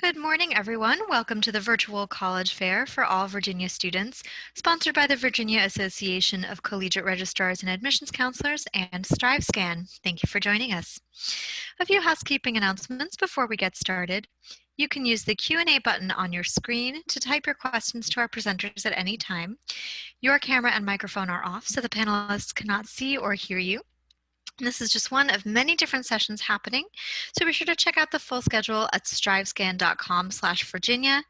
Good morning, everyone. Welcome to the Virtual College Fair for all Virginia students, sponsored by the Virginia Association of Collegiate Registrars and Admissions Counselors and StriveScan. Thank you for joining us. A few housekeeping announcements before we get started. You can use the Q&A button on your screen to type your questions to our presenters at any time. Your camera and microphone are off, so the panelists cannot see or hear you. This is just one of many different sessions happening, so be sure to check out the full schedule at strivescan.com/Virginia.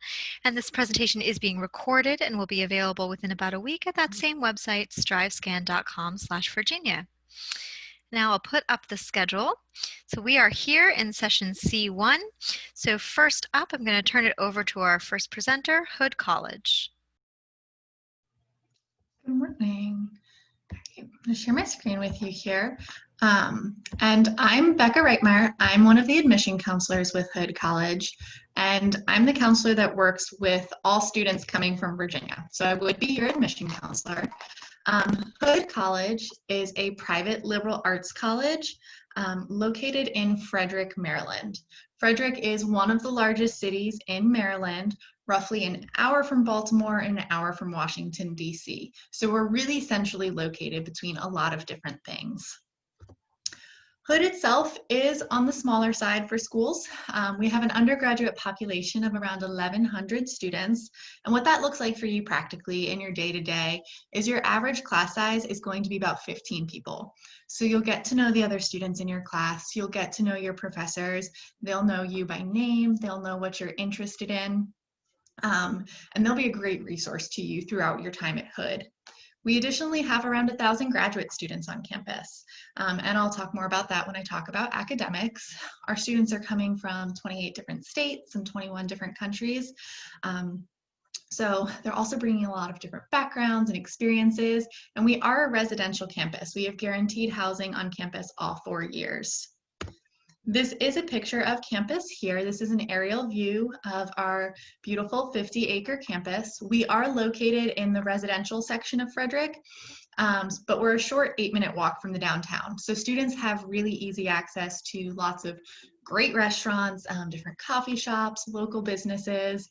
And this presentation is being recorded and will be available within about a week at that same website, strivescan.com/Virginia. Now I'll put up the schedule. So we are here in session C1. So first up, I'm going to turn it over to our first presenter, Hood College. Good morning. I'm going to share my screen with you here. And I'm Becca Reitmeyer. I'm one of the admission counselors with Hood College, and I'm the counselor that works with all students coming from Virginia. So I would be your admission counselor. Hood College is a private liberal arts college located in Frederick, Maryland. Frederick is one of the largest cities in Maryland, roughly an hour from Baltimore and an hour from Washington, D.C. So we're really centrally located between a lot of different things. Hood itself is on the smaller side for schools. We have an undergraduate population of around 1,100 students. And what that looks like for you practically in your day-to-day is your average class size is going to be about 15 people. So you'll get to know the other students in your class. You'll get to know your professors. They'll know you by name. They'll know what you're interested in. And they'll be a great resource to you throughout your time at Hood. We additionally have around 1,000 graduate students on campus, and I'll talk more about that when I talk about academics. Our students are coming from 28 different states and 21 different countries, so they're also bringing a lot of different backgrounds and experiences, and we are a residential campus. We have guaranteed housing on campus all 4 years. This is a picture of campus here. This is an aerial view of our beautiful 50-acre campus. We are located in the residential section of Frederick, but we're a short 8-minute walk from the downtown. So students have really easy access to lots of great restaurants, different coffee shops, local businesses.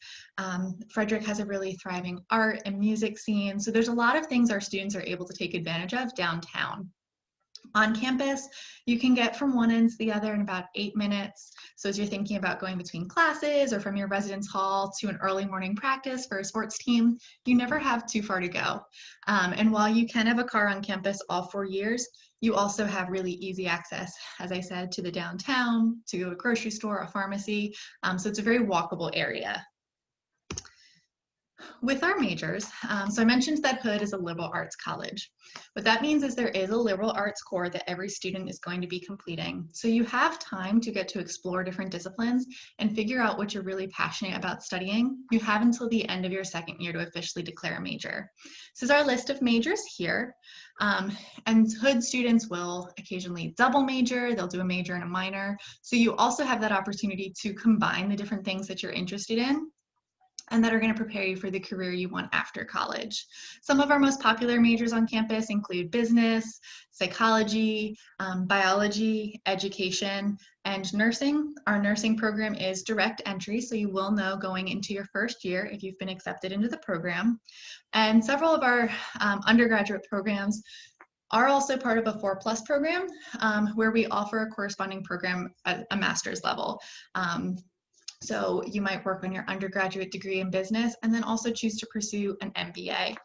Frederick has a really thriving art and music scene. So there's a lot of things our students are able to take advantage of downtown. On campus, you can get from one end to the other in about 8 minutes. So as you're thinking about going between classes or from your residence hall to an early morning practice for a sports team, you never have too far to go. And while you can have a car on campus all 4 years, you also have really easy access, as I said, to the downtown, to a grocery store, a pharmacy. So it's a very walkable area. With our majors, so I mentioned that Hood is a liberal arts college. What that means is there is a liberal arts core that every student is going to be completing. So you have time to get to explore different disciplines and figure out what you're really passionate about studying. You have until the end of your second year to officially declare a major. This is our list of majors here. And Hood students will occasionally double major, they'll do a major and a minor. So you also have that opportunity to combine the different things that you're interested in and that are going to prepare you for the career you want after college. Some of our most popular majors on campus include business, psychology, biology, education, and nursing. Our nursing program is direct entry, so you will know going into your first year if you've been accepted into the program. And several of our undergraduate programs are also part of a 4+ program where we offer a corresponding program at a master's level. So you might work on your undergraduate degree in business and then also choose to pursue an MBA.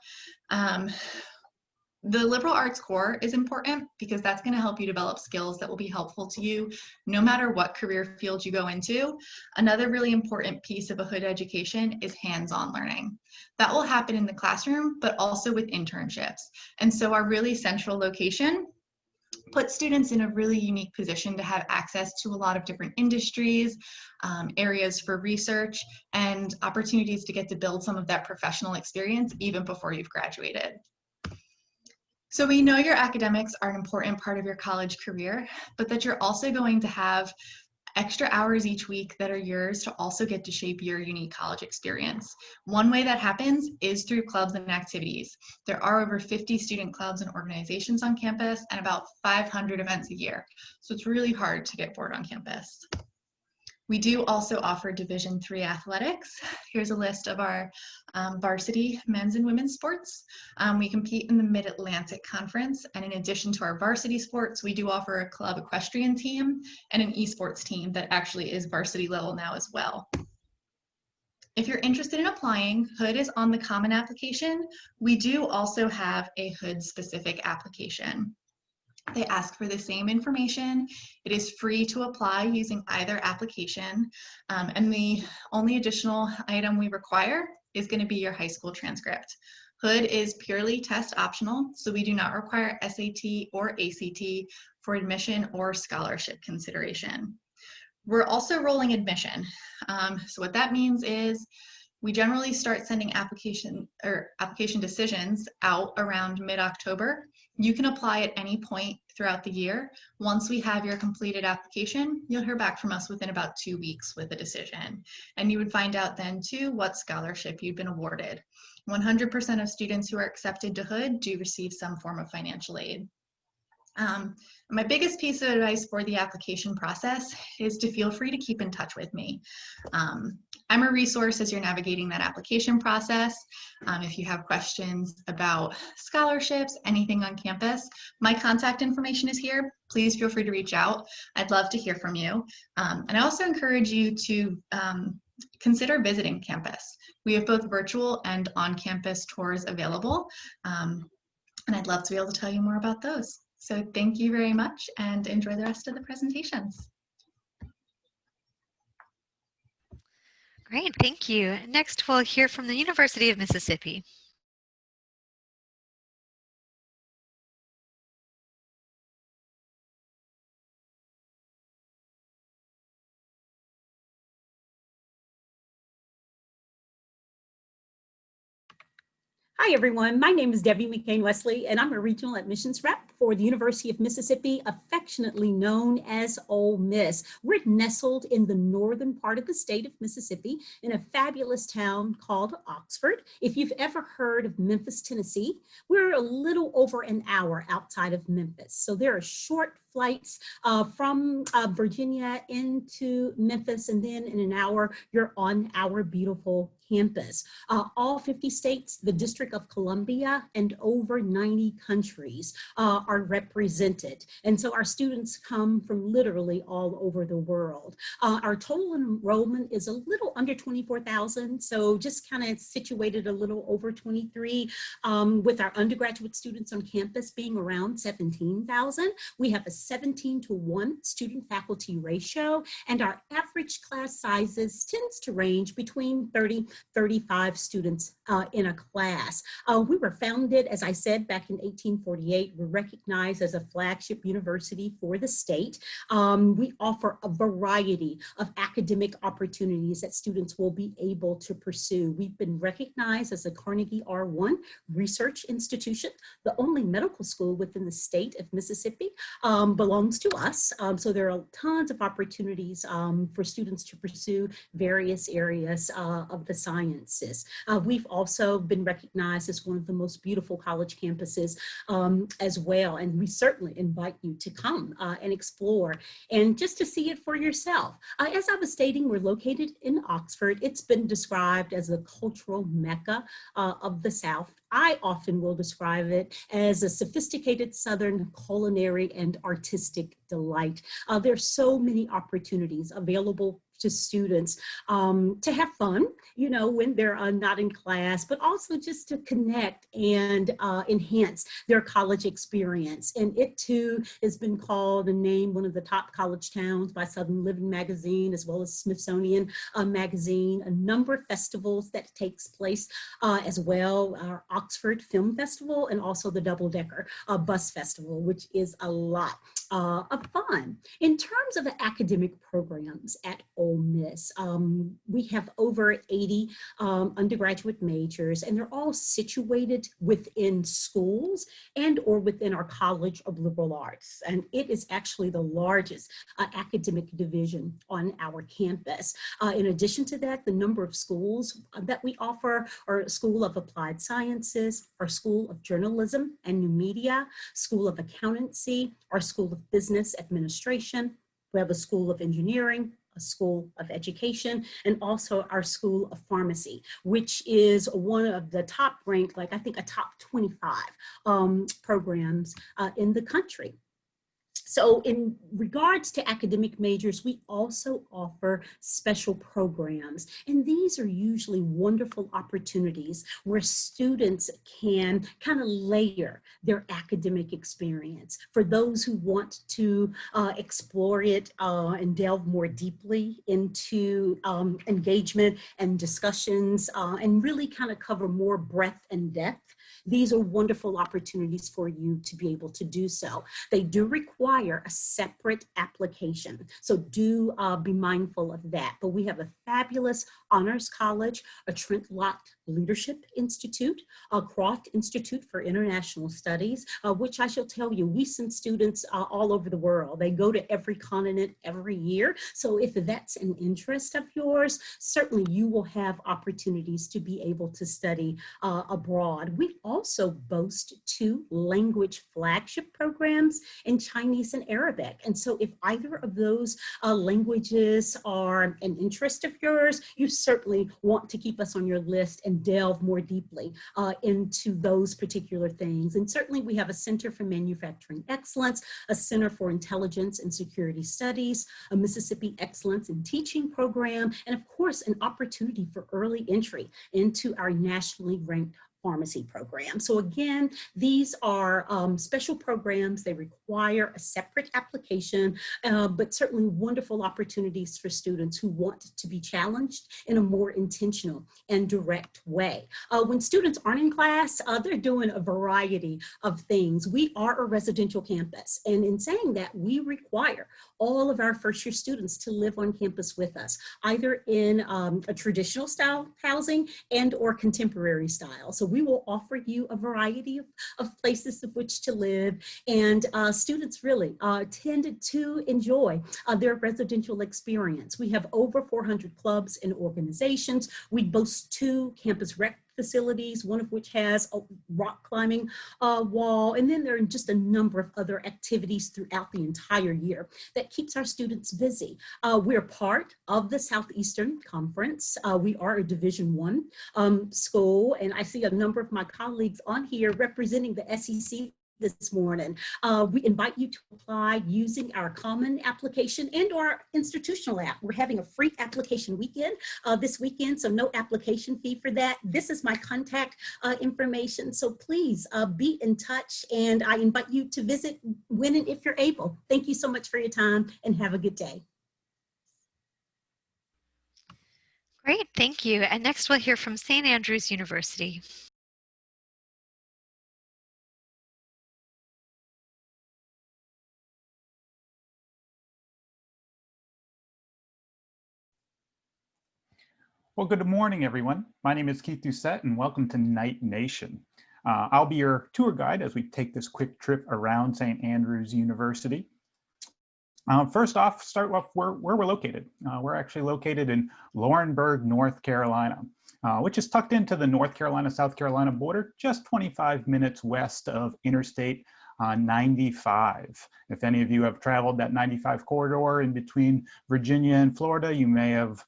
The liberal arts core is important because that's going to help you develop skills that will be helpful to you no matter what career field you go into. Another really important piece of a Hood education is hands-on learning. That will happen in the classroom, but also with internships. And so our really central location put students in a really unique position to have access to a lot of different industries, areas for research, and opportunities to get to build some of that professional experience even before you've graduated. So we know your academics are an important part of your college career, but that you're also going to have extra hours each week that are yours to also get to shape your unique college experience. One way that happens is through clubs and activities. There are over 50 student clubs and organizations on campus and about 500 events a year. So it's really hard to get bored on campus. We do also offer Division III athletics. Here's a list of our varsity men's and women's sports. We compete in the Mid-Atlantic Conference, and in addition to our varsity sports, we do offer a club equestrian team and an esports team that actually is varsity level now as well. If you're interested in applying, Hood is on the Common Application. We do also have a Hood specific application. They ask for the same information. It is free to apply using either application. And the only additional item we require is going to be your high school transcript. Hood is purely test optional, so we do not require SAT or ACT for admission or scholarship consideration. We're also rolling admission. So what that means is we generally start sending application decisions out around mid-October. You can apply at any point throughout the year. Once we have your completed application, you'll hear back from us within about 2 weeks with a decision. And you would find out then too what scholarship you've been awarded. 100% of students who are accepted to Hood do receive some form of financial aid. My biggest piece of advice for the application process is to feel free to keep in touch with me. I'm a resource as you're navigating that application process. If you have questions about scholarships, anything on campus, my contact information is here. Please feel free to reach out. I'd love to hear from you. And I also encourage you to consider visiting campus. We have both virtual and on-campus tours available. And I'd love to be able to tell you more about those. So thank you very much and enjoy the rest of the presentations. Great, thank you. Next, we'll hear from the University of Mississippi. Hi, everyone. My name is Debbie McCain Wesley, and I'm a regional admissions rep for the University of Mississippi, affectionately known as Ole Miss. We're nestled in the northern part of the state of Mississippi in a fabulous town called Oxford. If you've ever heard of Memphis, Tennessee, we're a little over an hour outside of Memphis. So there are short flights from Virginia into Memphis, and then in an hour, you're on our beautiful campus. All 50 states, the District of Columbia, and over 90 countries are represented. And so our students come from literally all over the world. Our total enrollment is a little under 24,000, so just kind of situated a little over 23, with our undergraduate students on campus being around 17,000. We have a 17-to-1 student-faculty ratio, and our average class sizes tends to range between 35 students in a class. We were founded, as I said, back in 1848. We're recognized as a flagship university for the state. We offer a variety of academic opportunities that students will be able to pursue. We've been recognized as a Carnegie R1 research institution. The only medical school within the state of Mississippi belongs to us. So there are tons of opportunities for students to pursue various areas of the sciences. We've also been recognized as one of the most beautiful college campuses as well. And we certainly invite you to come and explore and just to see it for yourself. As I was stating, we're located in Oxford. It's been described as the cultural mecca of the South. I often will describe it as a sophisticated Southern culinary and artistic delight. There's so many opportunities available to students to have fun, you know, when they're not in class, but also just to connect and enhance their college experience. And it too has been called and named one of the top college towns by Southern Living magazine, as well as Smithsonian magazine. A number of festivals that takes place as well, our Oxford Film Festival, and also the Double Decker Bus Festival, which is a lot of fun. In terms of the academic programs at Ole Miss, we have over 80 undergraduate majors, and they're all situated within schools and or within our College of Liberal Arts. And it is actually the largest academic division on our campus. In addition to that, the number of schools that we offer are School of Applied Sciences, our School of Journalism and New Media, School of Accountancy, our School of Business Administration. We have a School of Engineering, School of Education, and also our School of Pharmacy, which is one of the top ranked, like I think a top 25 programs in the country. So in regards to academic majors, we also offer special programs. And these are usually wonderful opportunities where students can kind of layer their academic experience. For those who want to explore it and delve more deeply into engagement and discussions and really kind of cover more breadth and depth, these are wonderful opportunities for you to be able to do so. They do require a separate application, so do be mindful of that. But we have a fabulous honors college, a Trent Lott Leadership Institute, a Croft Institute for International Studies, which I shall tell you, we send students all over the world. They go to every continent every year. So if that's an interest of yours, certainly you will have opportunities to be able to study abroad. We also boast 2 language flagship programs in Chinese and Arabic. And so if either of those languages are an interest of yours, you certainly want to keep us on your list and delve more deeply into those particular things. And certainly we have a Center for Manufacturing Excellence, a Center for Intelligence and Security Studies, a Mississippi Excellence in Teaching program, and of course, an opportunity for early entry into our nationally ranked pharmacy program. So again, these are special programs. They require a separate application, but certainly wonderful opportunities for students who want to be challenged in a more intentional and direct way. When students aren't in class, they're doing a variety of things. We are a residential campus, and in saying that, we require all of our first-year students to live on campus with us, either in a traditional style housing and or contemporary style. So we will offer you a variety of places of which to live, and students really tend to enjoy their residential experience. We have over 400 clubs and organizations. We boast 2 campus rec facilities, one of which has a rock climbing wall, and then there are just a number of other activities throughout the entire year that keeps our students busy. We're part of the Southeastern Conference. We are a Division I school, and I see a number of my colleagues on here representing the SEC this morning. We invite you to apply using our common application and our institutional app. We're having a free application weekend this weekend, so no application fee for that. This is my contact information, so please be in touch, and I invite you to visit when and if you're able. Thank you so much for your time, and have a good day. Great, thank you. And next we'll hear from St. Andrews University. Well, good morning, everyone. My name is Keith Doucette, and welcome to Knight Nation. I'll be your tour guide as we take this quick trip around St. Andrews University. First off, start off where we're located. We're actually located in Laurinburg, North Carolina, which is tucked into the North Carolina-South Carolina border, just 25 minutes west of Interstate 95. If any of you have traveled that 95 corridor in between Virginia and Florida, you may have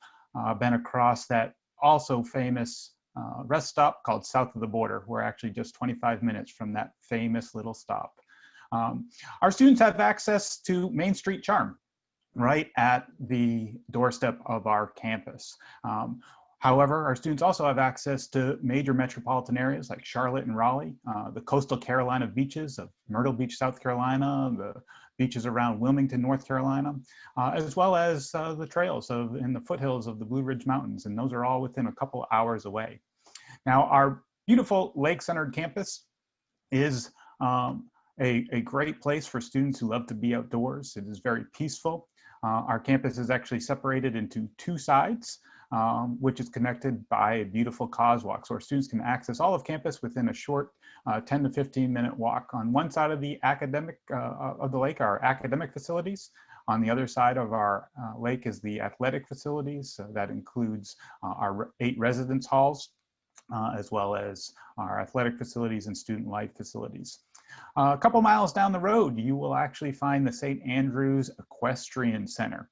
been across that also famous rest stop called South of the Border. We're actually just 25 minutes from that famous little stop. Our students have access to Main Street charm right at the doorstep of our campus. However, our students also have access to major metropolitan areas like Charlotte and Raleigh, the coastal Carolina beaches of Myrtle Beach, South Carolina, the beaches around Wilmington, North Carolina, as well as the trails in the foothills of the Blue Ridge Mountains, and those are all within a couple hours away. Now, our beautiful lake-centered campus is a great place for students who love to be outdoors. It is very peaceful. Our campus is actually separated into 2 sides, which is connected by a beautiful causewalk. So our students can access all of campus within a short 10 to 15 minute walk. On one side of the lake are academic facilities. On the other side of our lake is the athletic facilities. So that includes our 8 residence halls, as well as our athletic facilities and student life facilities. A couple miles down the road, you will actually find the St. Andrews Equestrian Center.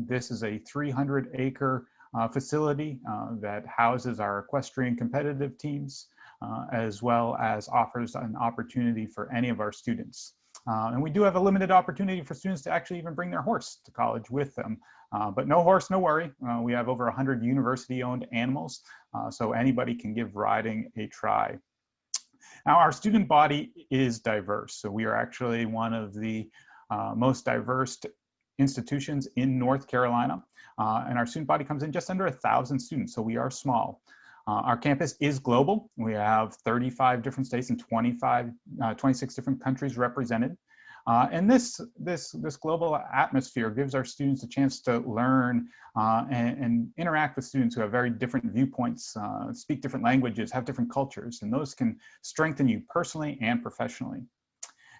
This is a 300-acre facility that houses our equestrian competitive teams, as well as offers an opportunity for any of our students. And we do have a limited opportunity for students to actually even bring their horse to college with them. But no horse, no worry. We have over 100 university-owned animals, so anybody can give riding a try. Now, our student body is diverse. So we are actually one of the most diverse institutions in North Carolina. And our student body comes in just under 1,000 students, so we are small. Our campus is global. We have 35 different states and 26 different countries represented. And this global atmosphere gives our students a chance to learn and interact with students who have very different viewpoints, speak different languages, have different cultures, and those can strengthen you personally and professionally.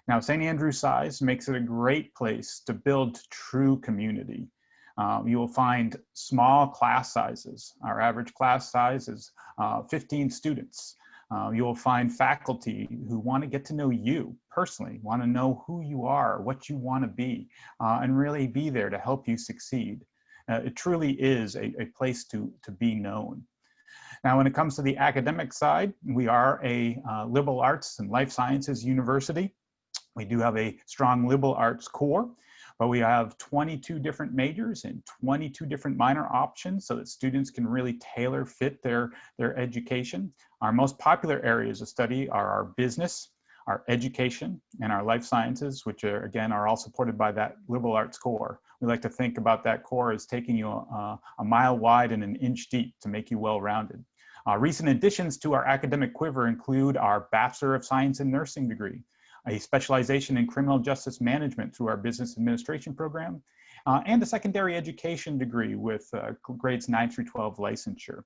Now, St. Andrew's size makes it a great place to build true community. You will find small class sizes. Our average class size is 15 students. You will find faculty who want to get to know you personally, want to know who you are, what you want to be, and really be there to help you succeed. It truly is a place to be known. Now, when it comes to the academic side, we are a liberal arts and life sciences university. We do have a strong liberal arts core, but we have 22 different majors and 22 different minor options so that students can really tailor fit their education. Our most popular areas of study are our business, our education, and our life sciences, which are, again, are all supported by that liberal arts core. We like to think about that core as taking you a mile wide and an inch deep to make you well-rounded. Recent additions to our academic quiver include our Bachelor of Science in Nursing degree, a specialization in criminal justice management through our business administration program, and a secondary education degree with grades 9 through 12 licensure.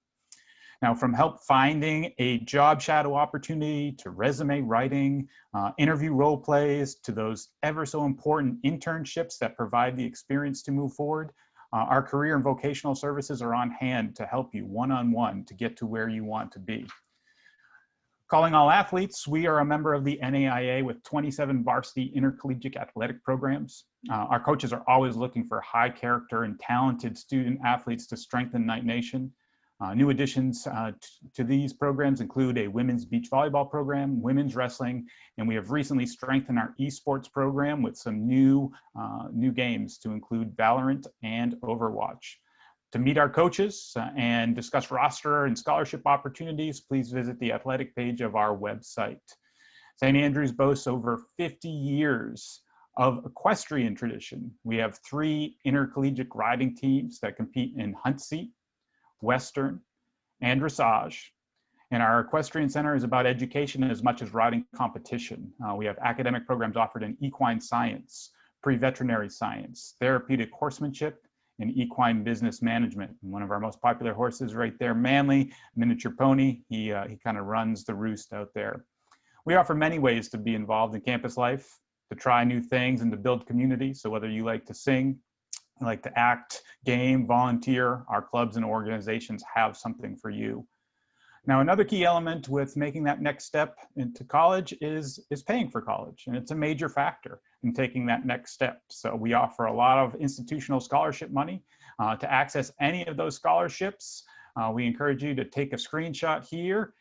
Now, from help finding a job shadow opportunity to resume writing, interview role plays, to those ever so important internships that provide the experience to move forward, our career and vocational services are on hand to help you one-on-one to get to where you want to be. Calling all athletes, we are a member of the NAIA with 27 varsity intercollegiate athletic programs. Our coaches are always looking for high character and talented student athletes to strengthen Knight Nation. New additions to these programs include a women's beach volleyball program, women's wrestling, and we have recently strengthened our esports program with some new games to include Valorant and Overwatch. To meet our coaches and discuss roster and scholarship opportunities, please visit the athletic page of our website. St. Andrews boasts over 50 years of equestrian tradition. We have 3 intercollegiate riding teams that compete in hunt seat, Western, and dressage. And our equestrian center is about education as much as riding competition. We have academic programs offered in equine science, pre-veterinary science, therapeutic horsemanship, and equine business management. And one of our most popular horses right there, Manly, miniature pony, he kind of runs the roost out there. We offer many ways to be involved in campus life, to try new things and to build community. So whether you like to sing, you like to act, game, volunteer, our clubs and organizations have something for you. Now, another key element with making that next step into college is paying for college, and it's a major factor in taking that next step. So we offer a lot of institutional scholarship money. To access any of those scholarships, we encourage you to take a screenshot here,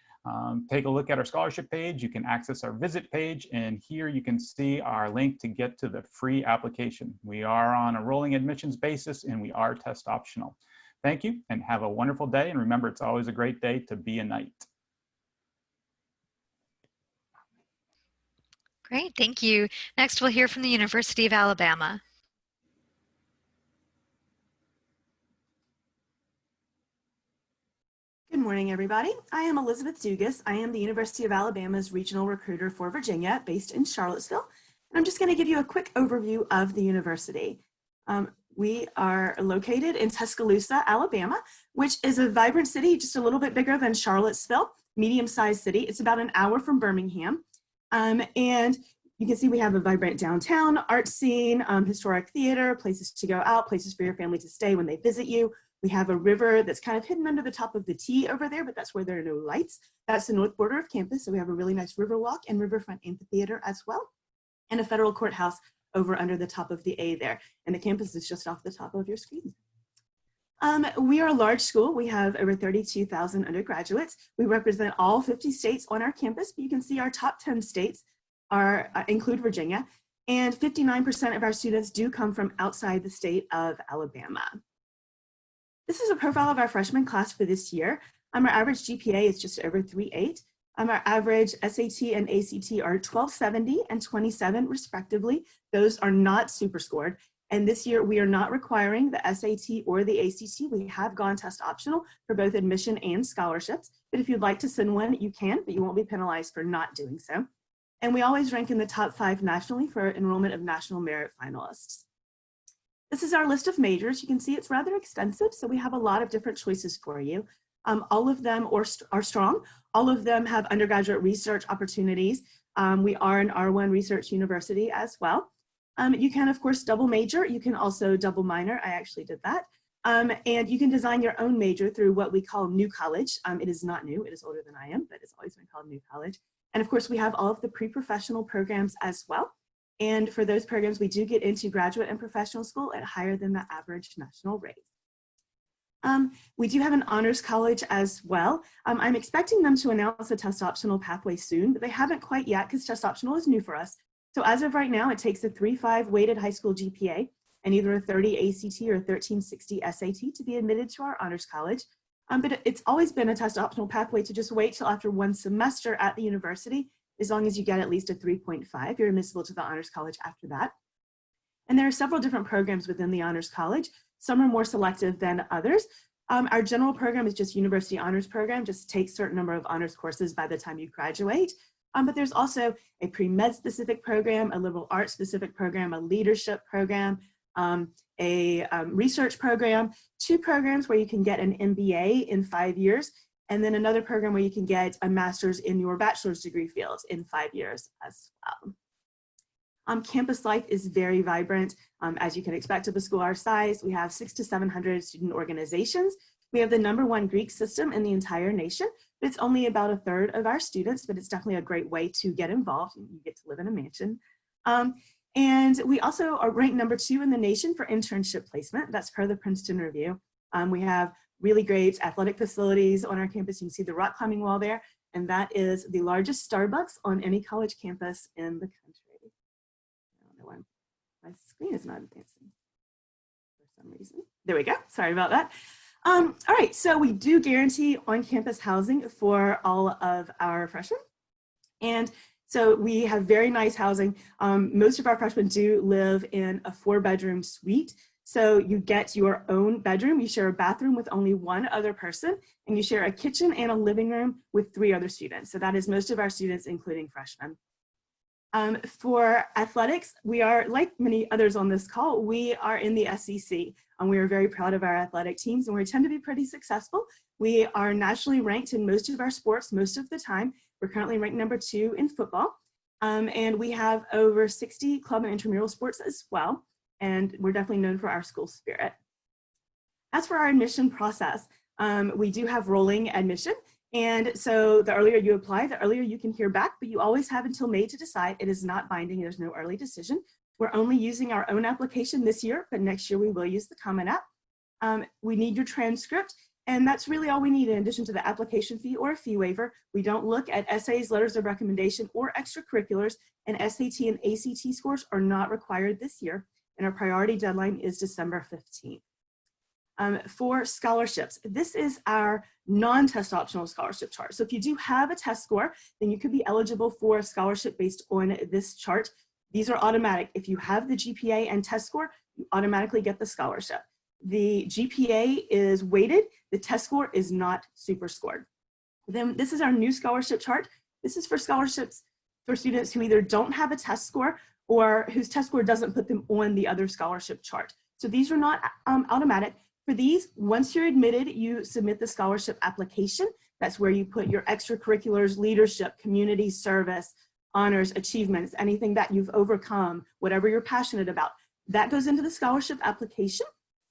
take a look at our scholarship page. You can access our visit page, and here you can see our link to get to the free application. We are on a rolling admissions basis, and we are test optional. Thank you and have a wonderful day. And remember, it's always a great day to be a Knight. Great, thank you. Next, we'll hear from the University of Alabama. Good morning, everybody. I am Elizabeth Dugas. I am the University of Alabama's regional recruiter for Virginia, based in Charlottesville. And I'm just going to give you a quick overview of the university. We are located in Tuscaloosa, Alabama, which is a vibrant city, just a little bit bigger than Charlottesville, medium-sized city. It's about an hour from Birmingham. And you can see we have a vibrant downtown art scene, historic theater, places to go out, places for your family to stay when they visit you. We have a river that's kind of hidden under the top of the T over there, but that's where there are no lights. That's the north border of campus. So we have a really nice river walk and riverfront amphitheater as well, and a federal courthouse over under the top of the A there. And the campus is just off the top of your screen. We are a large school. We have over 32,000 undergraduates. We represent all 50 states on our campus. You can see our top 10 states include Virginia, and 59% of our students do come from outside the state of Alabama. This is a profile of our freshman class for this year. Our average GPA is just over 3.8. Our average SAT and ACT are 1270 and 27 respectively. Those are not super scored. And this year we are not requiring the SAT or the ACT. We have gone test optional for both admission and scholarships. But if you'd like to send one, you can, but you won't be penalized for not doing so. And we always rank in the top 5 nationally for enrollment of national merit finalists. This is our list of majors. You can see it's rather extensive, so we have a lot of different choices for you. All of them are strong. All of them have undergraduate research opportunities. We are an R1 research university as well. You can, of course, double major. You can also double minor. I actually did that. And you can design your own major through what we call New College. It is not new. It is older than I am, but it's always been called New College. And of course, we have all of the pre-professional programs as well. And for those programs, we do get into graduate and professional school at higher than the average national rate. We do have an honors college as well. I'm expecting them to announce a test optional pathway soon, but they haven't quite yet because test optional is new for us. So as of right now, it takes a 3.5 weighted high school GPA and either a 30 ACT or a 1360 SAT to be admitted to our honors college. But it's always been a test optional pathway to just wait till after one semester at the university. As long as you get at least a 3.5, you're admissible to the honors college after that. And there are several different programs within the honors college. Some are more selective than others. Our general program is just University Honors Program, just takes a certain number of honors courses by the time you graduate. But there's also a pre-med specific program, a liberal arts specific program, a leadership program, a research program, 2 programs where you can get an MBA in 5 years, and then another program where you can get a master's in your bachelor's degree field in 5 years as well. Campus life is very vibrant. As you can expect of a school our size, we have 600 to 700 student organizations. We have the #1 Greek system in the entire nation. It's only about 1/3 of our students, but it's definitely a great way to get involved. You get to live in a mansion. And we also are ranked #2 in the nation for internship placement. That's per the Princeton Review. We have really great athletic facilities on our campus. You can see the rock climbing wall there, and that is the largest Starbucks on any college campus in the country. I don't know why my screen is not advancing for some reason. There we go. Sorry about that. All right, so we do guarantee on-campus housing for all of our freshmen. And so we have very nice housing. Most of our freshmen do live in a 4-bedroom suite. So you get your own bedroom, you share a bathroom with only 1 other person, and you share a kitchen and a living room with 3 other students. So that is most of our students, including freshmen. For athletics, we are, like many others on this call, we are in the SEC. We are very proud of our athletic teams, and we tend to be pretty successful. We are nationally ranked in most of our sports most of the time. We're currently ranked #2 in football. And we have over 60 club and intramural sports as well. And we're definitely known for our school spirit. As for our admission process, we do have rolling admission. And so the earlier you apply, the earlier you can hear back, but you always have until May to decide. It is not binding, there's no early decision. We're only using our own application this year, but next year we will use the Common App. We need your transcript, and that's really all we need in addition to the application fee or a fee waiver. We don't look at essays, letters of recommendation, or extracurriculars, and SAT and ACT scores are not required this year, and our priority deadline is December 15th. For scholarships, this is our non-test optional scholarship chart. So if you do have a test score, then you could be eligible for a scholarship based on this chart. These are automatic. If you have the GPA and test score, you automatically get the scholarship. The GPA is weighted, the test score is not super scored. Then this is our new scholarship chart. This is for scholarships for students who either don't have a test score or whose test score doesn't put them on the other scholarship chart. So these are not automatic. For these, once you're admitted, you submit the scholarship application. That's where you put your extracurriculars, leadership, community service, honors, achievements, anything that you've overcome, whatever you're passionate about. That goes into the scholarship application.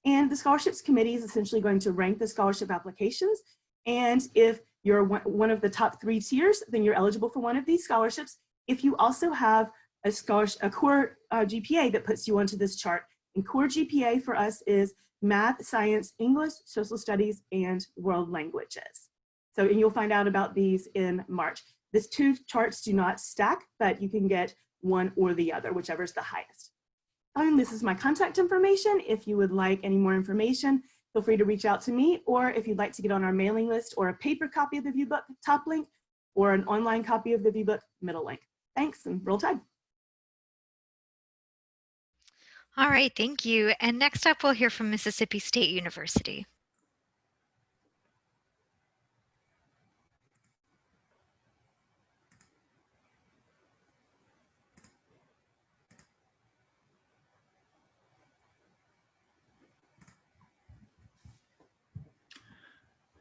And the scholarships committee is essentially going to rank the scholarship applications. And if you're one of the top 3 tiers, then you're eligible for one of these scholarships. If you also have a core GPA that puts you onto this chart. And core GPA for us is math, science, English, social studies, and world languages. So, and you'll find out about these in March. These two charts do not stack, but you can get one or the other, whichever is the highest. And this is my contact information. If you would like any more information, feel free to reach out to me, or if you'd like to get on our mailing list, or a paper copy of the ViewBook, top link, or an online copy of the ViewBook, middle link. Thanks, and roll tide. All right, thank you. And next up, we'll hear from Mississippi State University.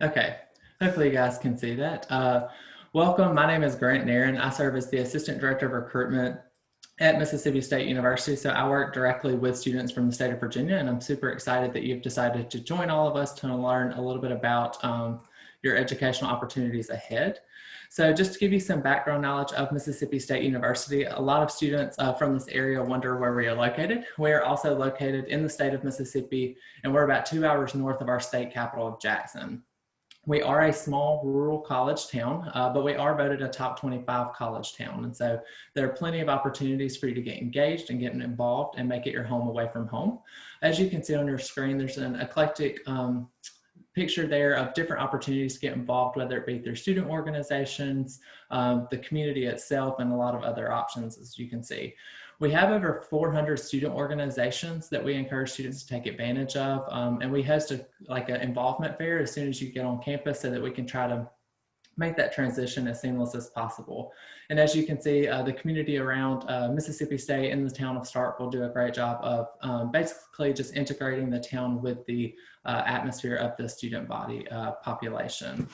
Okay, hopefully you guys can see that. Welcome, my name is Grant Nairn. I serve as the Assistant Director of Recruitment at Mississippi State University. So I work directly with students from the state of Virginia, and I'm super excited that you've decided to join all of us to learn a little bit about your educational opportunities ahead. So just to give you some background knowledge of Mississippi State University, a lot of students from this area wonder where we are located. We are also located in the state of Mississippi, and we're about 2 hours north of our state capital of Jackson. We are a small rural college town, but we are voted a top 25 college town. And so there are plenty of opportunities for you to get engaged and get involved and make it your home away from home. As you can see on your screen, there's an eclectic picture there of different opportunities to get involved, whether it be through student organizations, the community itself, and a lot of other options, as you can see. We have over 400 student organizations that we encourage students to take advantage of, and we host an involvement fair as soon as you get on campus so that we can try to make that transition as seamless as possible. And as you can see, the community around Mississippi State and the town of Starkville do a great job of basically just integrating the town with the atmosphere of the student body population.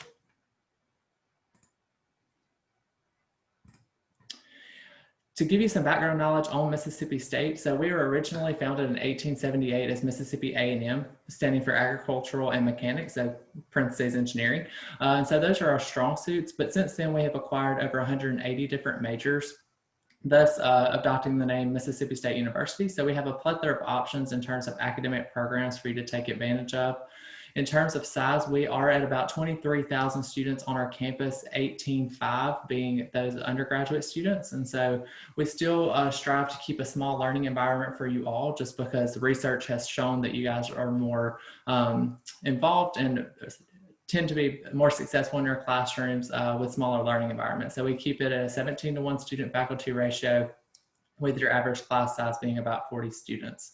To give you some background knowledge on Mississippi State, so we were originally founded in 1878 as Mississippi A&M, standing for Agricultural and Mechanics, so parentheses engineering. And so those are our strong suits, but since then we have acquired over 180 different majors, thus adopting the name Mississippi State University. So we have a plethora of options in terms of academic programs for you to take advantage of. In terms of size, we are at about 23,000 students on our campus, 18,500 being those undergraduate students. And so we still strive to keep a small learning environment for you all, just because research has shown that you guys are more involved and tend to be more successful in your classrooms with smaller learning environments. So we keep it at a 17-to-1 student faculty ratio, with your average class size being about 40 students.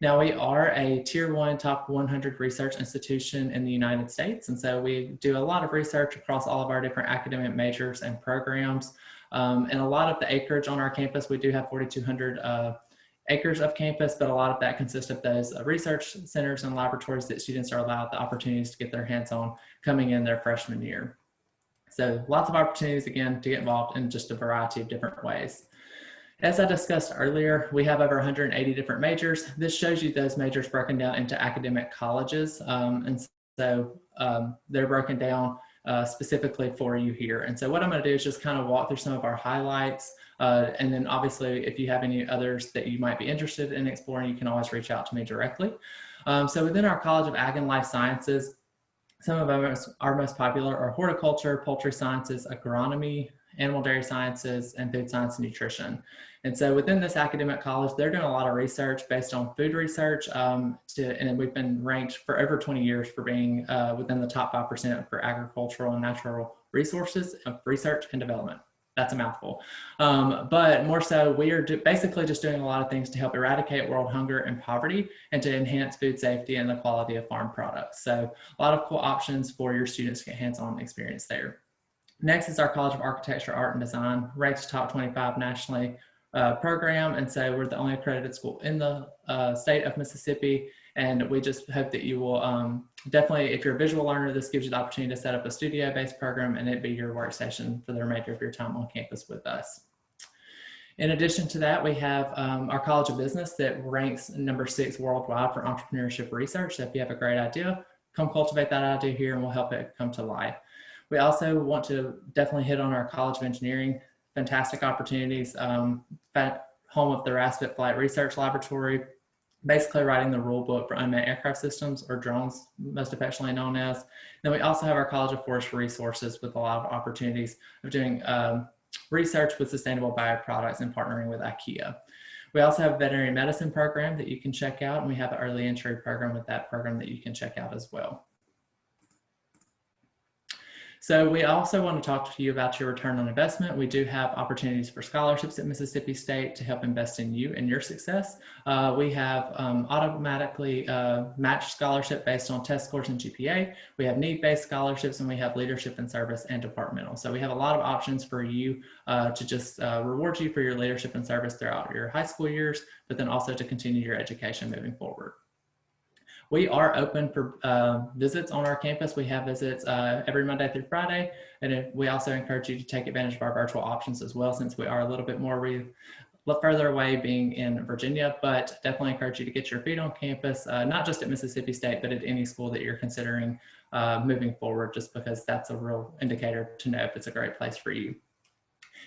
Now, we are a Tier 1 top 100 research institution in the United States, and so we do a lot of research across all of our different academic majors and programs. And a lot of the acreage on our campus, we do have 4,200 acres of campus, but a lot of that consists of those research centers and laboratories that students are allowed the opportunities to get their hands on coming in their freshman year. So lots of opportunities, again, to get involved in just a variety of different ways. As I discussed earlier, we have over 180 different majors. This shows you those majors broken down into academic colleges. And so they're broken down specifically for you here. And so what I'm going to do is just kind of walk through some of our highlights. And then obviously, if you have any others that you might be interested in exploring, you can always reach out to me directly. So within our College of Ag and Life Sciences, some of our most popular are horticulture, poultry sciences, agronomy, animal dairy sciences, and food science and nutrition. And so within this academic college, they're doing a lot of research based on food research, and we've been ranked for over 20 years for being within the top 5% for agricultural and natural resources of research and development. That's a mouthful. But more so, we are basically just doing a lot of things to help eradicate world hunger and poverty and to enhance food safety and the quality of farm products. So a lot of cool options for your students to get hands-on experience there. Next is our College of Architecture, Art, and Design, ranked top 25 nationally program. And so we're the only accredited school in the state of Mississippi. And we just hope that you will definitely, if you're a visual learner, this gives you the opportunity to set up a studio-based program and it be your workstation for the remainder of your time on campus with us. In addition to that, we have our College of Business that ranks number 6 worldwide for entrepreneurship research. So if you have a great idea, come cultivate that idea here and we'll help it come to life. We also want to definitely hit on our College of Engineering, fantastic opportunities, home of the RASFIT Flight Research Laboratory, basically writing the rule book for unmanned aircraft systems, or drones, most affectionately known as. Then we also have our College of Forestry Resources with a lot of opportunities of doing research with sustainable bioproducts and partnering with IKEA. We also have a veterinary medicine program that you can check out, and we have an early entry program with that program that you can check out as well. So we also want to talk to you about your return on investment. We do have opportunities for scholarships at Mississippi State to help invest in you and your success. We have automatically matched scholarship based on test scores and GPA. We have need-based scholarships, and we have leadership and service and departmental. So we have a lot of options for you to just reward you for your leadership and service throughout your high school years, but then also to continue your education moving forward. We are open for visits on our campus. We have visits every Monday through Friday, and we also encourage you to take advantage of our virtual options as well, since we are a little bit more further away being in Virginia, but definitely encourage you to get your feet on campus, not just at Mississippi State, but at any school that you're considering moving forward, just because that's a real indicator to know if it's a great place for you.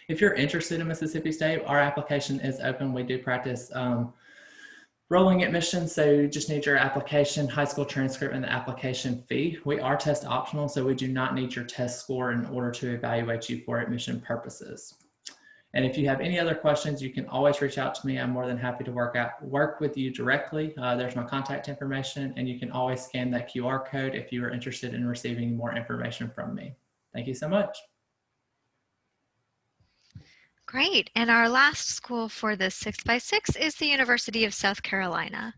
If you're interested in Mississippi State, our application is open. We do practice rolling admissions, so you just need your application, high school transcript, and the application fee. We are test optional, so we do not need your test score in order to evaluate you for admission purposes. And if you have any other questions, you can always reach out to me. I'm more than happy to work with you directly. There's my contact information, and you can always scan that QR code if you are interested in receiving more information from me. Thank you so much. Great. And our last school for this 6x6 is the University of South Carolina.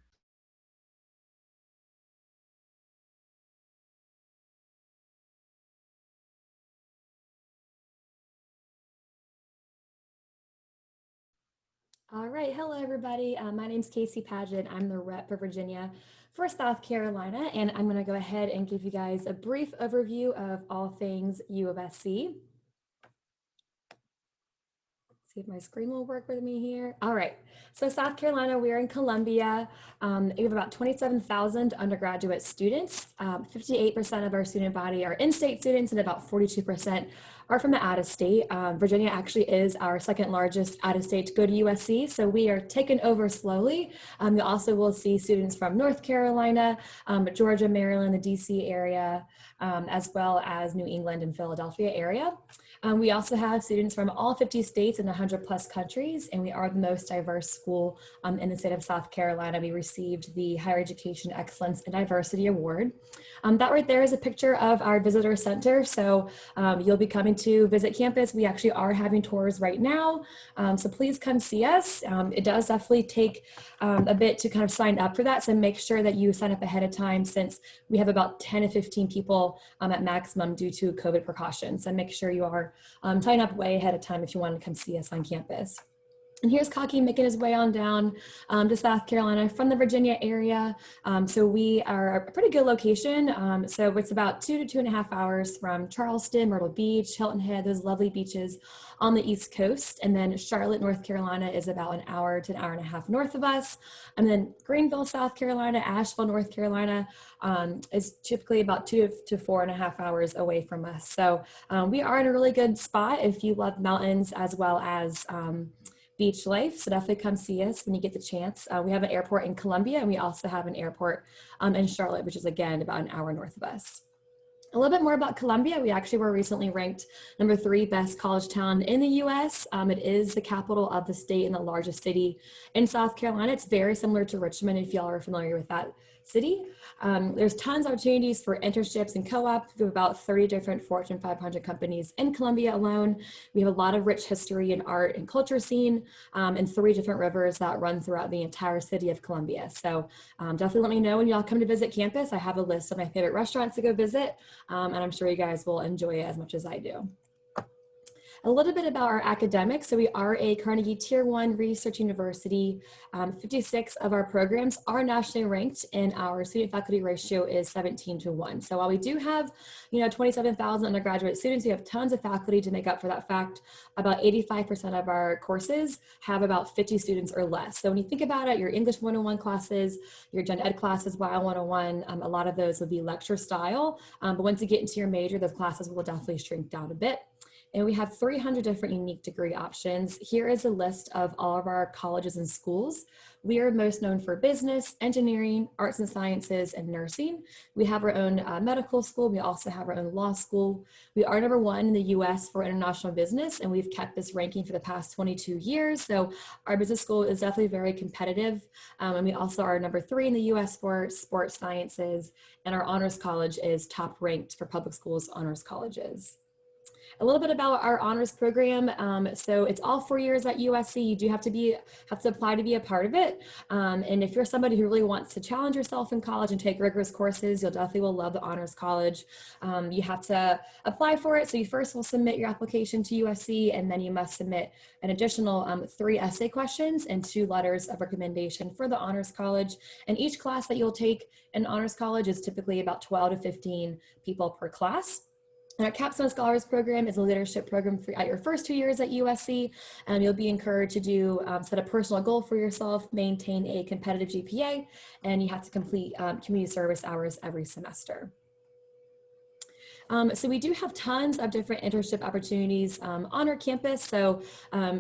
All right, hello everybody. My name's Casey Paget. I'm the rep for Virginia for South Carolina, and I'm going to go ahead and give you guys a brief overview of all things U of SC. See if my screen will work with me here. All right, so South Carolina, we're in Columbia. We have about 27,000 undergraduate students. 58% of our student body are in-state students, and about 42% are from the out-of-state. Virginia actually is our second largest out-of-state to go to USC, so we are taken over slowly. You also will see students from North Carolina, Georgia, Maryland, the DC area, as well as New England and Philadelphia area. We also have students from all 50 states and 100 plus countries, and we are the most diverse school in the state of South Carolina. We received the Higher Education Excellence and Diversity Award. That right there is a picture of our visitor center. So you'll be coming to visit campus. We actually are having tours right now. So please come see us. It does definitely take a bit to kind of sign up for that. So make sure that you sign up ahead of time, since we have about 10 to 15 people at maximum due to COVID precautions. So make sure you are sign up way ahead of time if you want to come see us on campus. And here's Cocky making his way on down to South Carolina from the Virginia area. So we are a pretty good location. So it's about 2 to 2.5 hours from Charleston, Myrtle Beach, Hilton Head, those lovely beaches on the East Coast. And then Charlotte, North Carolina is about an hour to an hour and a half north of us. And then Greenville, South Carolina, Asheville, North Carolina is typically about 2 to 4.5 hours away from us. So we are in a really good spot if you love mountains as well as beach life. So definitely come see us when you get the chance. We have an airport in Columbia, and we also have an airport in Charlotte, which is again about an hour north of us. A little bit more about Columbia. We actually were recently ranked #3 best college town in the US. It is the capital of the state and the largest city in South Carolina. It's very similar to Richmond, if y'all are familiar with that city. There's tons of opportunities for internships and co-op. We have about 30 different Fortune 500 companies in Columbia alone. We have a lot of rich history and art and culture scene, and 3 different rivers that run throughout the entire city of Columbia. So definitely let me know when y'all come to visit campus. I have a list of my favorite restaurants to go visit, and I'm sure you guys will enjoy it as much as I do. A little bit about our academics. So we are a Carnegie Tier 1 research university. 56 of our programs are nationally ranked, and our student faculty ratio is 17:1. So while we do have, 27,000 undergraduate students, we have tons of faculty to make up for that fact. About 85% of our courses have about 50 students or less. So when you think about it, your English 101 classes, your Gen Ed classes, Bio 101, a lot of those will be lecture style. But once you get into your major, those classes will definitely shrink down a bit. And we have 300 different unique degree options. Here is a list of all of our colleges and schools. We are most known for business, engineering, arts and sciences, and nursing. We have our own medical school. We also have our own law school. We are #1 in the US for international business, and we've kept this ranking for the past 22 years. So our business school is definitely very competitive. And we also are #3 in the US for sports sciences, and our honors college is top ranked for public schools honors colleges. A little bit about our honors program. So it's all 4 years at USC. You do have to apply to be a part of it. And if you're somebody who really wants to challenge yourself in college and take rigorous courses, you'll definitely will love the honors college. You have to apply for it. So you first will submit your application to USC, and then you must submit an additional 3 essay questions and 2 letters of recommendation for the honors college. And each class that you'll take in honors college is typically about 12 to 15 people per class. And our Capstone Scholars Program is a leadership program at your first 2 years at USC. You'll be encouraged to set a personal goal for yourself, maintain a competitive GPA, and you have to complete community service hours every semester. So we do have tons of different internship opportunities on our campus. So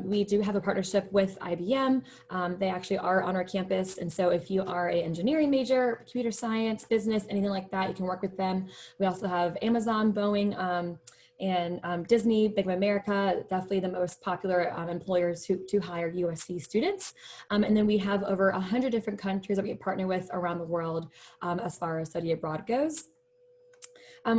we do have a partnership with IBM. They actually are on our campus. And so if you are an engineering major, computer science, business, anything like that, you can work with them. We also have Amazon, Boeing, and Disney, Bank of America, definitely the most popular employers to hire USC students. And then we have over 100 different countries that we partner with around the world as far as study abroad goes.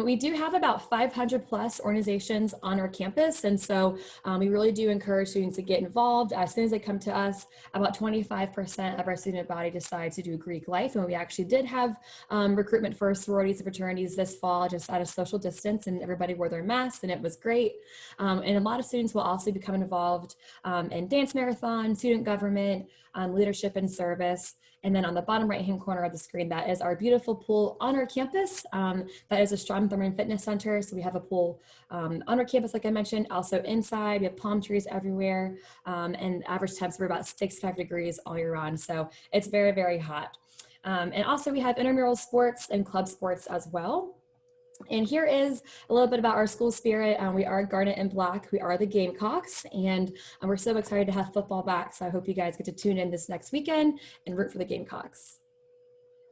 We do have about 500 plus organizations on our campus. And so we really do encourage students to get involved. As soon as they come to us, about 25% of our student body decides to do Greek life. And we actually did have recruitment for sororities and fraternities this fall, just at a social distance, and everybody wore their masks, and it was great. And a lot of students will also become involved in dance marathon, student government, leadership and service. And then on the bottom right-hand corner of the screen, that is our beautiful pool on our campus. That is a Strom Thurmond Fitness Center. So we have a pool on our campus, like I mentioned, also inside. We have palm trees everywhere, and average temps are about 65 degrees all year round. So it's very, very hot. And also we have intramural sports and club sports as well. And here is a little bit about our school spirit. We are Garnet and Black. We are the Gamecocks, and we're so excited to have football back. So I hope you guys get to tune in this next weekend and root for the Gamecocks.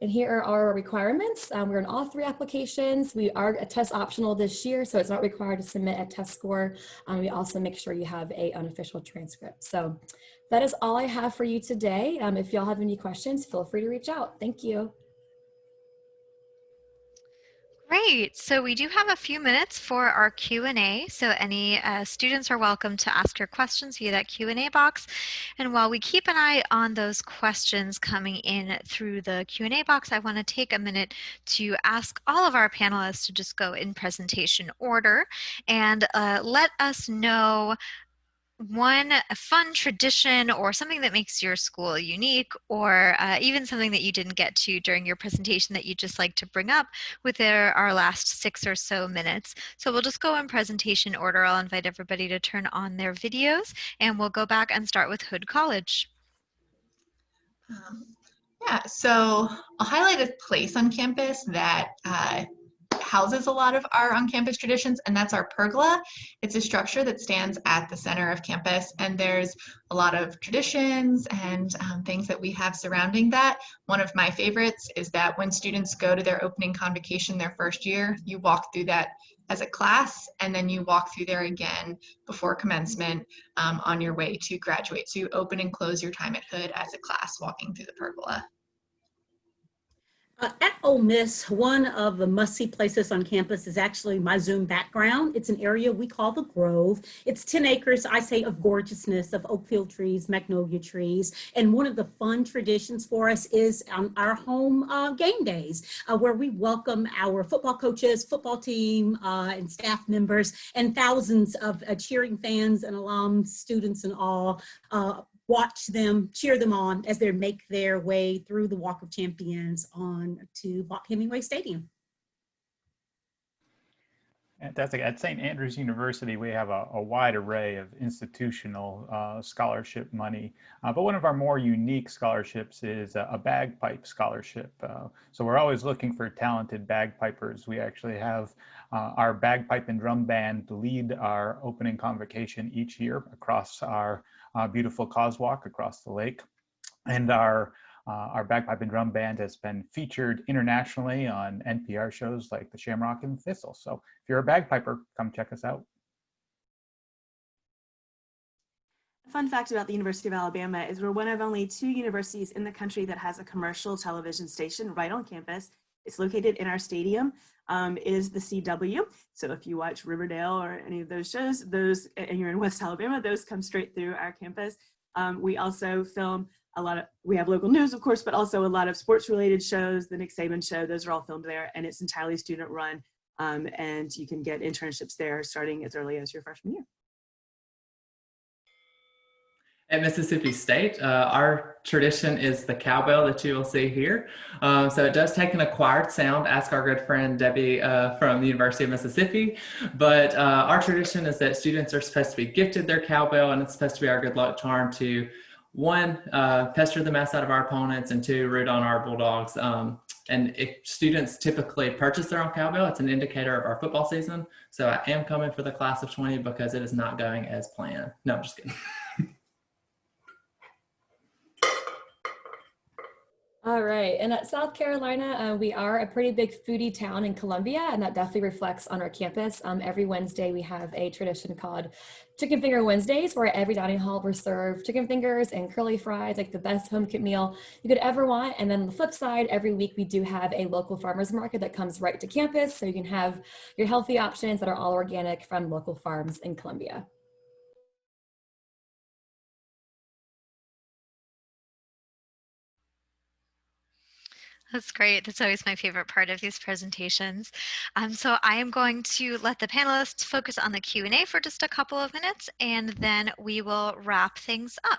And here are our requirements. We're in all 3 applications. We are a test optional this year, so it's not required to submit a test score. We also make sure you have an unofficial transcript. So that is all I have for you today. If y'all have any questions, feel free to reach out. Thank you. Great. So we do have a few minutes for our Q&A. So any students are welcome to ask your questions via that Q&A box. And while we keep an eye on those questions coming in through the Q&A box, I want to take a minute to ask all of our panelists to just go in presentation order and let us know one fun tradition or something that makes your school unique, or even something that you didn't get to during your presentation that you'd just like to bring up with our last 6 or so minutes. So we'll just go in presentation order. I'll invite everybody to turn on their videos, and we'll go back and start with Hood College. Yeah, so I'll highlight a place on campus that houses a lot of our on-campus traditions, and that's our pergola. It's a structure that stands at the center of campus, and there's a lot of traditions and things that we have surrounding that. One of my favorites is that when students go to their opening convocation their first year, you walk through that as a class, and then you walk through there again before commencement on your way to graduate. So you open and close your time at Hood as a class walking through the pergola. At Ole Miss, one of the must-see places on campus is actually my Zoom background. It's an area we call the Grove. It's 10 acres, I say, of gorgeousness, of oak field trees, magnolia trees. And one of the fun traditions for us is our home game days, where we welcome our football coaches, football team, and staff members, and thousands of cheering fans and alums, students and all, watch them, cheer them on as they make their way through the Walk of Champions on to Vaught Hemingway Stadium. Fantastic. At St. Andrews University, we have a wide array of institutional scholarship money, but one of our more unique scholarships is a bagpipe scholarship. So we're always looking for talented bagpipers. We actually have our bagpipe and drum band lead our opening convocation each year across our beautiful causewalk across the lake. And our bagpipe and drum band has been featured internationally on NPR shows like the Shamrock and Thistle. So if you're a bagpiper, come check us out. A fun fact about the University of Alabama is we're one of only 2 universities in the country that has a commercial television station right on campus. It's located in our stadium. It is the CW. So if you watch Riverdale or any of those shows, and you're in West Alabama, those come straight through our campus. We also film we have local news, of course, but also a lot of sports related shows, the Nick Saban show, those are all filmed there, and it's entirely student run. And you can get internships there starting as early as your freshman year. At Mississippi State, our tradition is the cowbell that you will see here. So it does take an acquired sound, ask our good friend Debbie from the University of Mississippi. But our tradition is that students are supposed to be gifted their cowbell, and it's supposed to be our good luck charm to, 1, pester the mess out of our opponents, and 2, root on our Bulldogs. And if students typically purchase their own cowbell, it's an indicator of our football season. So I am coming for the class of 20 because it is not going as planned. No, I'm just kidding. All right, and at South Carolina, we are a pretty big foodie town in Columbia, and that definitely reflects on our campus. Every Wednesday, we have a tradition called Chicken Finger Wednesdays, where every dining hall will serve chicken fingers and curly fries, like the best home cooked meal you could ever want. And then on the flip side, every week we do have a local farmers market that comes right to campus, so you can have your healthy options that are all organic from local farms in Columbia. That's great. That's always my favorite part of these presentations. So I am going to let the panelists focus on the Q&A for just a couple of minutes, and then we will wrap things up.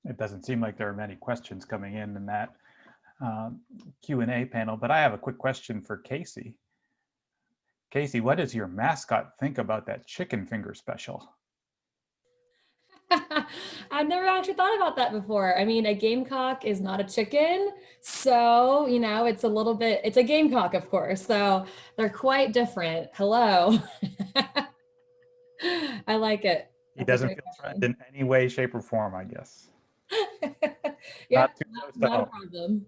It doesn't seem like there are many questions coming in that Q&A panel, but I have a quick question for Casey. Casey, what does your mascot think about that chicken finger special? I've never actually thought about that before. I mean, a gamecock is not a chicken. So, you know, it's a gamecock, of course. So they're quite different. Hello. I like it. He doesn't feel threatened in any way, shape, or form, I guess. Yeah, Not too close to not a home. problem.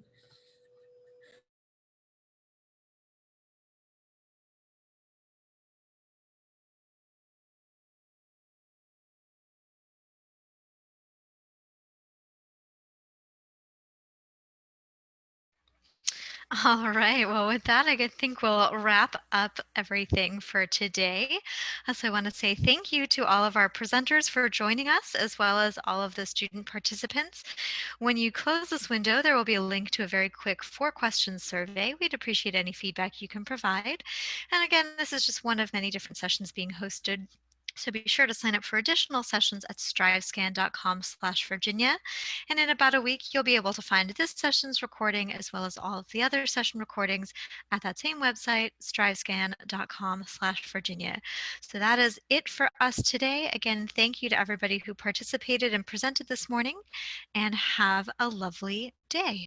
All right. Well, with that, I think we'll wrap up everything for today. So I want to say thank you to all of our presenters for joining us, as well as all of the student participants. When you close this window, there will be a link to a very quick 4-question survey. We'd appreciate any feedback you can provide. And again, this is just one of many different sessions being hosted So be sure to sign up for additional sessions at strivescan.com/Virginia. And in about a week, you'll be able to find this session's recording as well as all of the other session recordings at that same website, strivescan.com/Virginia. So that is it for us today. Again, thank you to everybody who participated and presented this morning, and have a lovely day.